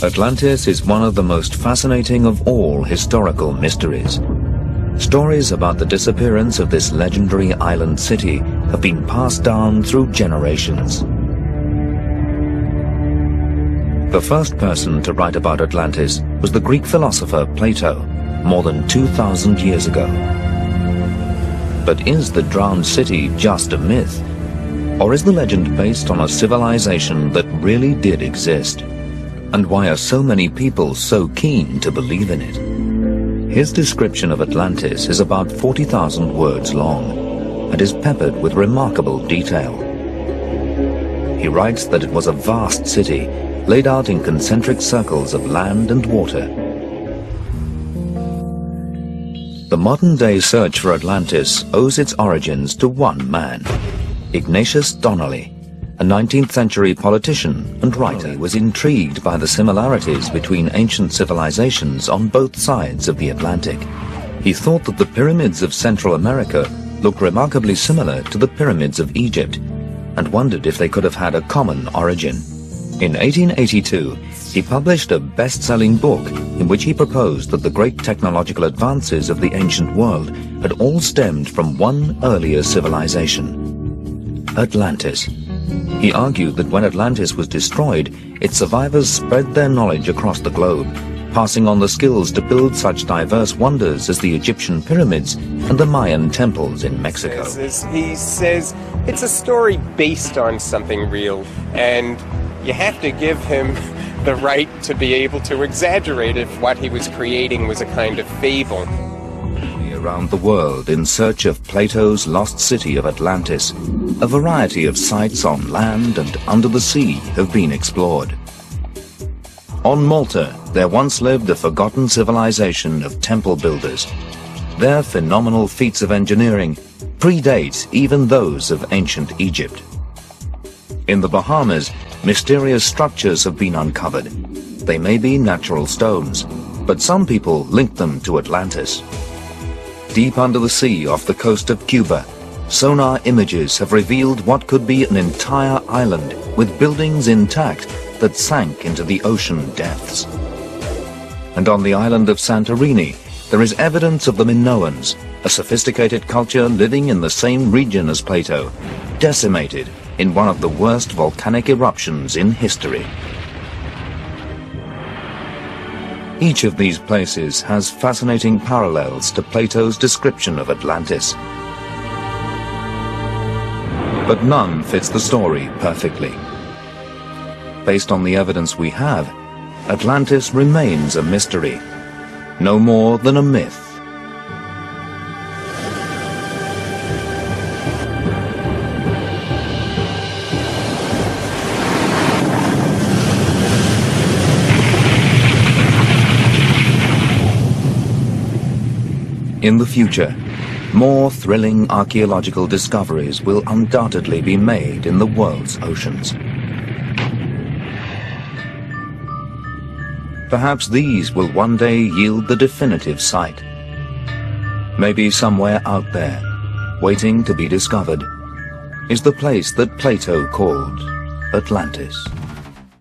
Atlantis is one of the most fascinating of all historical mysteries. Stories about the disappearance of this legendary island city have been passed down through generations. The first person to write about Atlantis was the Greek philosopher Plato, more than 2,000 years ago. But is the drowned city just a myth? Or is the legend based on a civilization that really did exist? And why are so many people so keen to believe in it? His description of Atlantis is about 40,000 words long and is peppered with remarkable detail. He writes that it was a vast city laid out in concentric circles of land and water. The modern-day search for Atlantis owes its origins to one man, Ignatius Donnelly, a 19th-century politician and writer. He was intrigued by the similarities between ancient civilizations on both sides of the Atlantic. He thought that the pyramids of Central America looked remarkably similar to the pyramids of Egypt, and wondered if they could have had a common origin. In 1882, he published a best-selling book in which he proposed that the great technological advances of the ancient world had all stemmed from one earlier civilization, Atlantis. He argued that when Atlantis was destroyed, its survivors spread their knowledge across the globe, passing on the skills to build such diverse wonders as the Egyptian pyramids and the Mayan temples in Mexico. He says it's a story based on something real, and you have to give him the right to be able to exaggerate if what he was creating was a kind of fable. Around the world in search of Plato's lost city of Atlantis, a variety of sites on land and under the sea have been explored. On Malta, there once lived a forgotten civilization of temple builders. Their phenomenal feats of engineering predate even those of ancient Egypt. In the Bahamas, mysterious structures have been uncovered. They may be natural stones, but some people link them to Atlantis. Deep under the sea off the coast of Cuba, sonar images have revealed what could be an entire island with buildings intact that sank into the ocean depths. And on the island of Santorini, there is evidence of the Minoans, a sophisticated culture living in the same region as Plato, decimated in one of the worst volcanic eruptions in history. Each of these places has fascinating parallels to Plato's description of Atlantis. But none fits the story perfectly. Based on the evidence we have, Atlantis remains a mystery, no more than a myth. In the future, more thrilling archaeological discoveries will undoubtedly be made in the world's oceans. Perhaps these will one day yield the definitive site. Maybe somewhere out there, waiting to be discovered, is the place that Plato called Atlantis.